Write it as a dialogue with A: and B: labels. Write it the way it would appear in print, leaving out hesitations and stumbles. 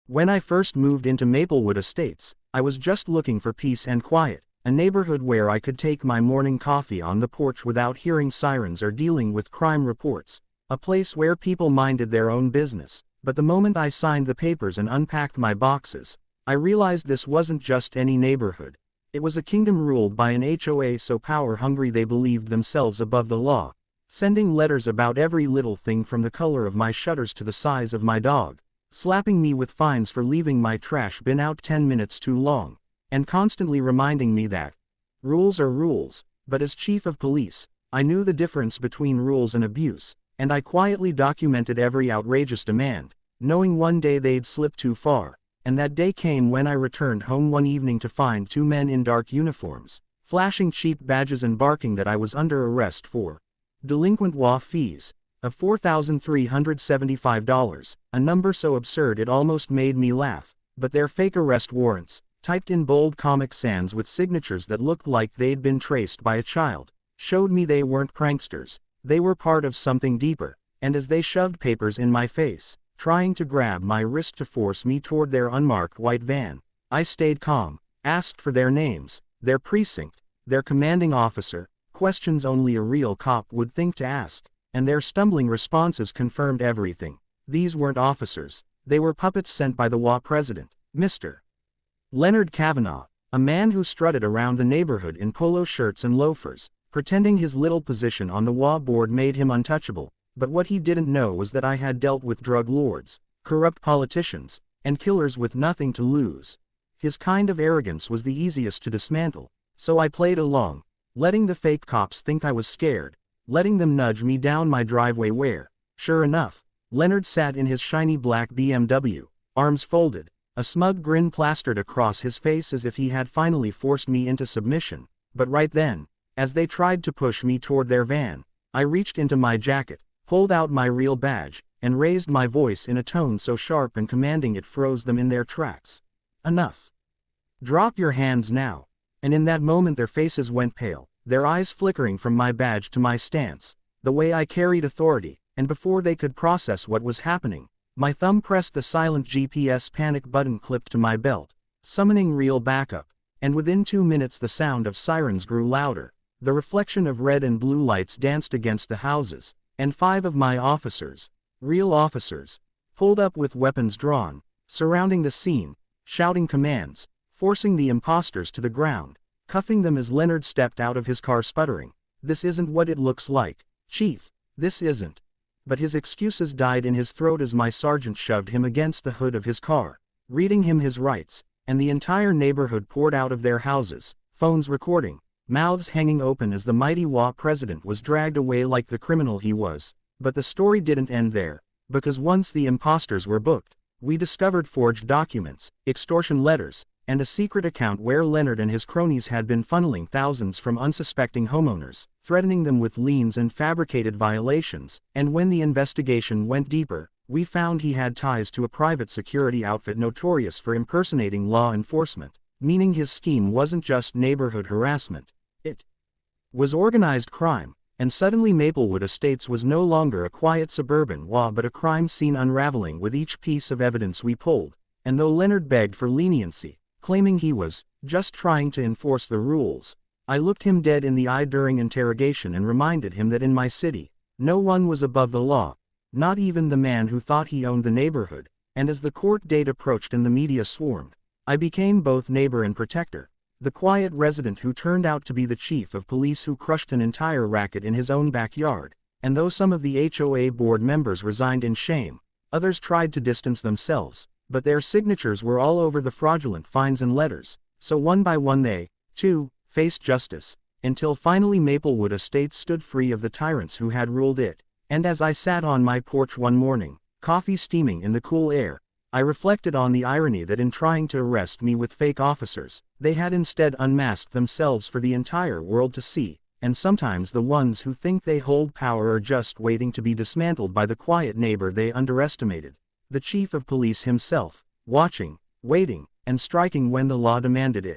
A: When I first moved into Maplewood Estates, I was just looking for peace and quiet, a neighborhood where I could take my morning coffee on the porch without hearing sirens or dealing with crime reports, a place where people minded their own business. But the moment I signed the papers and unpacked my boxes, I realized this wasn't just any neighborhood. It was a kingdom ruled by an HOA so power-hungry they believed themselves above the law, sending letters about every little thing from the color of my shutters to the size of my dog, slapping me with fines for leaving my trash bin out 10 minutes too long, and constantly reminding me that rules are rules. But as chief of police, I knew the difference between rules and abuse, and I quietly documented every outrageous demand, knowing one day they'd slip too far. And that day came when I returned home one evening to find two men in dark uniforms, flashing cheap badges and barking that I was under arrest for delinquent HOA fees of $4,375, a number so absurd it almost made me laugh. But their fake arrest warrants, typed in bold Comic Sans with signatures that looked like they'd been traced by a child, showed me they weren't pranksters, they were part of something deeper. And as they shoved papers in my face, trying to grab my wrist to force me toward their unmarked white van, I stayed calm, asked for their names, their precinct, their commanding officer, questions only a real cop would think to ask, and their stumbling responses confirmed everything. These weren't officers, they were puppets sent by the HOA president, Mr. Leonard Kavanaugh, a man who strutted around the neighborhood in polo shirts and loafers, pretending his little position on the HOA board made him untouchable. But what he didn't know was that I had dealt with drug lords, corrupt politicians, and killers with nothing to lose. His kind of arrogance was the easiest to dismantle, so I played along, letting the fake cops think I was scared, letting them nudge me down my driveway where, sure enough, Leonard sat in his shiny black BMW, arms folded, a smug grin plastered across his face as if he had finally forced me into submission. But right then, as they tried to push me toward their van, I reached into my jacket, pulled out my real badge, and raised my voice in a tone so sharp and commanding it froze them in their tracks. Enough. Drop your hands now. And in that moment their faces went pale, their eyes flickering from my badge to my stance, the way I carried authority, and before they could process what was happening, my thumb pressed the silent GPS panic button clipped to my belt, summoning real backup, and within 2 minutes the sound of sirens grew louder, the reflection of red and blue lights danced against the houses, and 5 of my officers, real officers, pulled up with weapons drawn, surrounding the scene, shouting commands, forcing the imposters to the ground, cuffing them as Leonard stepped out of his car sputtering, "This isn't what it looks like, Chief, this isn't." But his excuses died in his throat as my sergeant shoved him against the hood of his car, reading him his rights, and the entire neighborhood poured out of their houses, phones recording, mouths hanging open as the mighty HOA president was dragged away like the criminal he was. But the story didn't end there, because once the imposters were booked, we discovered forged documents, extortion letters, and a secret account where Leonard and his cronies had been funneling thousands from unsuspecting homeowners, threatening them with liens and fabricated violations. And when the investigation went deeper, we found he had ties to a private security outfit notorious for impersonating law enforcement, meaning his scheme wasn't just neighborhood harassment. It was organized crime, and suddenly Maplewood Estates was no longer a quiet suburban HOA but a crime scene unraveling with each piece of evidence we pulled. And though Leonard begged for leniency, claiming he was just trying to enforce the rules, I looked him dead in the eye during interrogation and reminded him that in my city, no one was above the law, not even the man who thought he owned the neighborhood. And as the court date approached and the media swarmed, I became both neighbor and protector. The quiet resident who turned out to be the chief of police who crushed an entire racket in his own backyard. And though some of the HOA board members resigned in shame, others tried to distance themselves, but their signatures were all over the fraudulent fines and letters. So one by one they, too, faced justice, until finally Maplewood Estates stood free of the tyrants who had ruled it. And as I sat on my porch one morning, coffee steaming in the cool air, I reflected on the irony that in trying to arrest me with fake officers, they had instead unmasked themselves for the entire world to see. And sometimes the ones who think they hold power are just waiting to be dismantled by the quiet neighbor they underestimated. The chief of police himself, watching, waiting, and striking when the law demanded it.